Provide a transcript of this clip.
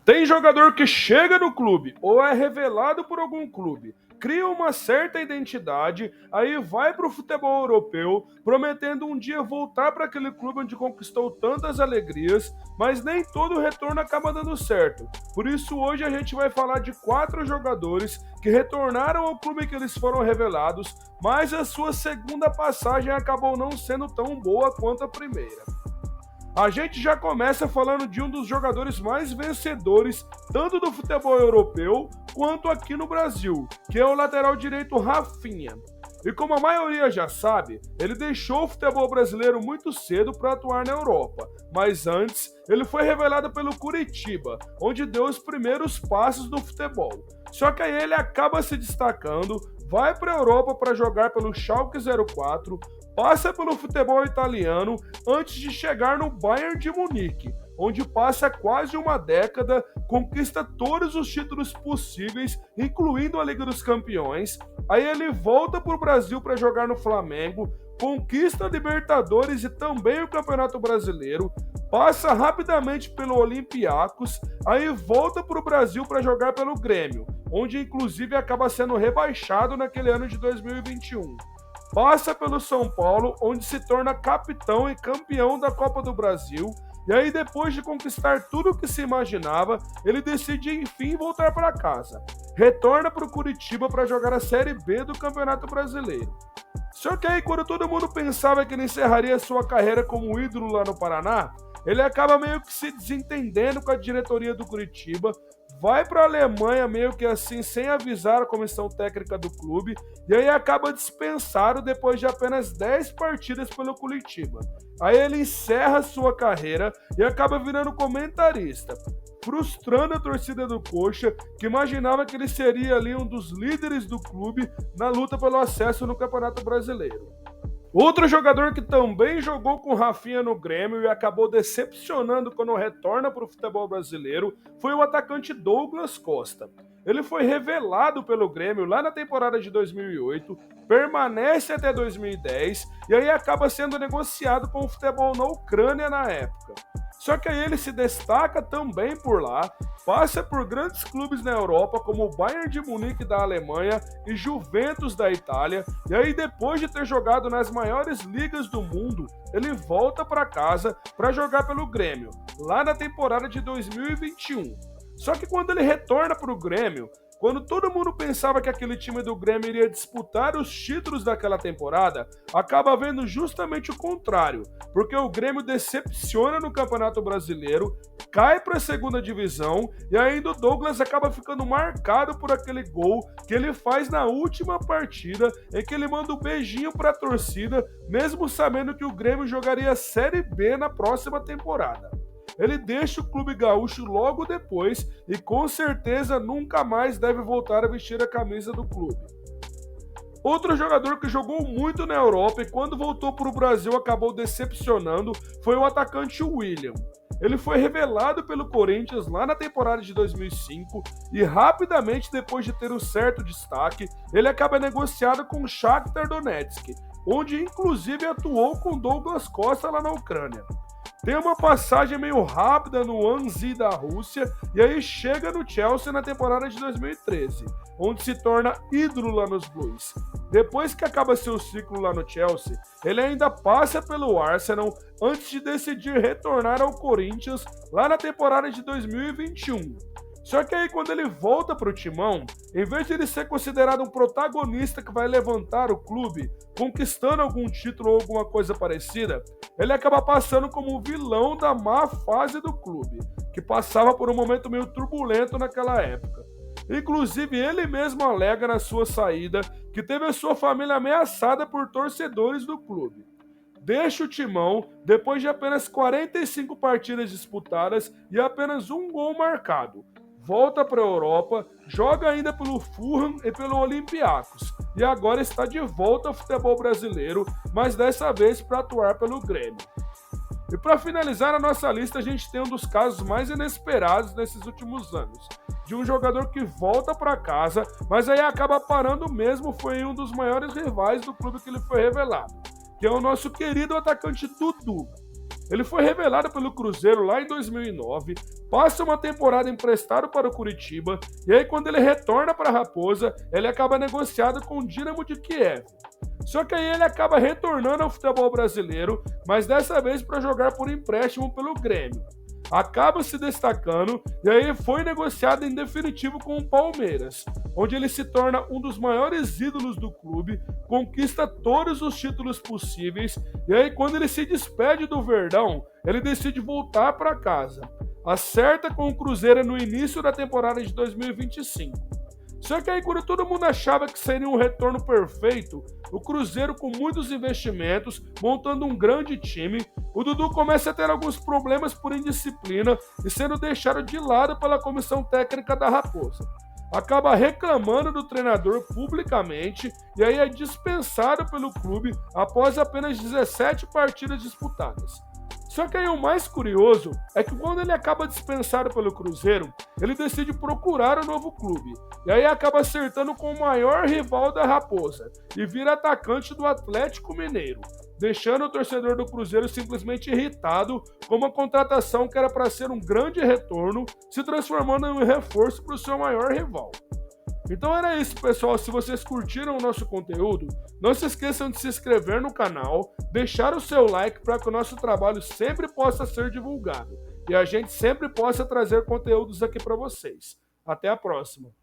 Tem jogador que chega no clube ou é revelado por algum clube, cria uma certa identidade, aí vai para o futebol europeu, prometendo um dia voltar para aquele clube onde conquistou tantas alegrias, mas nem todo retorno acaba dando certo. Por isso hoje a gente vai falar de 4 jogadores que retornaram ao clube que eles foram revelados, mas a sua segunda passagem acabou não sendo tão boa quanto a primeira. A gente já começa falando de um dos jogadores mais vencedores, tanto do futebol europeu quanto aqui no Brasil, que é o lateral direito Rafinha. E como a maioria já sabe, ele deixou o futebol brasileiro muito cedo para atuar na Europa, mas antes ele foi revelado pelo Curitiba, onde deu os primeiros passos do futebol. Só que aí ele acaba se destacando, vai para a Europa para jogar pelo Schalke 04, passa pelo futebol italiano antes de chegar no Bayern de Munique, onde passa quase uma década, conquista todos os títulos possíveis, incluindo a Liga dos Campeões. Aí ele volta para o Brasil para jogar no Flamengo, conquista a Libertadores e também o Campeonato Brasileiro, passa rapidamente pelo Olympiacos, aí volta para o Brasil para jogar pelo Grêmio, onde inclusive acaba sendo rebaixado naquele ano de 2021. Passa pelo São Paulo, onde se torna capitão e campeão da Copa do Brasil. E aí, depois de conquistar tudo o que se imaginava, ele decide enfim voltar para casa. Retorna para o Curitiba para jogar a Série B do Campeonato Brasileiro. Só que aí, quando todo mundo pensava que ele encerraria sua carreira como ídolo lá no Paraná, ele acaba meio que se desentendendo com a diretoria do Curitiba, vai para a Alemanha meio que assim, sem avisar a comissão técnica do clube, e aí acaba dispensado depois de apenas 10 partidas pelo Curitiba. Aí ele encerra sua carreira e acaba virando comentarista, frustrando a torcida do Coxa, que imaginava que ele seria ali um dos líderes do clube na luta pelo acesso no Campeonato Brasileiro. Outro jogador que também jogou com Rafinha no Grêmio e acabou decepcionando quando retorna para o futebol brasileiro foi o atacante Douglas Costa. Ele foi revelado pelo Grêmio lá na temporada de 2008, permanece até 2010 e aí acaba sendo negociado com o futebol na Ucrânia na época. Só que aí ele se destaca também por lá, passa por grandes clubes na Europa como o Bayern de Munique da Alemanha e Juventus da Itália, e aí depois de ter jogado nas maiores ligas do mundo, ele volta para casa para jogar pelo Grêmio, lá na temporada de 2021. Só que quando ele retorna para o Grêmio, quando todo mundo pensava que aquele time do Grêmio iria disputar os títulos daquela temporada, acaba vendo justamente o contrário, porque o Grêmio decepciona no Campeonato Brasileiro, cai para a segunda divisão e ainda o Douglas acaba ficando marcado por aquele gol que ele faz na última partida, em que ele manda um beijinho para a torcida, mesmo sabendo que o Grêmio jogaria a Série B na próxima temporada. Ele deixa o clube gaúcho logo depois e com certeza nunca mais deve voltar a vestir a camisa do clube. Outro jogador que jogou muito na Europa e quando voltou para o Brasil acabou decepcionando foi o atacante William. Ele foi revelado pelo Corinthians lá na temporada de 2005 e rapidamente depois de ter um certo destaque, ele acaba negociado com o Shakhtar Donetsk, onde inclusive atuou com Douglas Costa lá na Ucrânia. Tem uma passagem meio rápida no Anzi da Rússia e aí chega no Chelsea na temporada de 2013, onde se torna ídolo lá nos Blues. Depois que acaba seu ciclo lá no Chelsea, ele ainda passa pelo Arsenal antes de decidir retornar ao Corinthians lá na temporada de 2021. Só que aí quando ele volta para o Timão, em vez de ele ser considerado um protagonista que vai levantar o clube, conquistando algum título ou alguma coisa parecida, ele acaba passando como o vilão da má fase do clube, que passava por um momento meio turbulento naquela época. Inclusive, ele mesmo alega na sua saída que teve a sua família ameaçada por torcedores do clube. Deixa o Timão depois de apenas 45 partidas disputadas e apenas um gol marcado. Volta para a Europa, joga ainda pelo Fulham e pelo Olympiacos e agora está de volta ao futebol brasileiro, mas dessa vez para atuar pelo Grêmio. E para finalizar a nossa lista, a gente tem um dos casos mais inesperados nesses últimos anos, de um jogador que volta para casa, mas aí acaba parando mesmo, foi em um dos maiores rivais do clube que ele foi revelado, que é o nosso querido atacante Dudu. Ele foi revelado pelo Cruzeiro lá em 2009, passa uma temporada emprestado para o Curitiba, e aí quando ele retorna para a Raposa, ele acaba negociado com o Dinamo de Kiev. Só que aí ele acaba retornando ao futebol brasileiro, mas dessa vez para jogar por empréstimo pelo Grêmio. Acaba se destacando e aí foi negociado em definitivo com o Palmeiras, onde ele se torna um dos maiores ídolos do clube, conquista todos os títulos possíveis e aí quando ele se despede do Verdão, ele decide voltar para casa. Acerta com o Cruzeiro no início da temporada de 2025. Só que aí, quando todo mundo achava que seria um retorno perfeito, o Cruzeiro, com muitos investimentos, montando um grande time, o Dudu começa a ter alguns problemas por indisciplina e sendo deixado de lado pela comissão técnica da Raposa. Acaba reclamando do treinador publicamente e aí é dispensado pelo clube após apenas 17 partidas disputadas. Só que aí o mais curioso é que quando ele acaba dispensado pelo Cruzeiro, ele decide procurar um novo clube. E aí acaba acertando com o maior rival da Raposa e vira atacante do Atlético Mineiro, deixando o torcedor do Cruzeiro simplesmente irritado com uma contratação que era para ser um grande retorno, se transformando em um reforço para o seu maior rival. Então era isso, pessoal. Se vocês curtiram o nosso conteúdo, não se esqueçam de se inscrever no canal, deixar o seu like para que o nosso trabalho sempre possa ser divulgado e a gente sempre possa trazer conteúdos aqui para vocês. Até a próxima!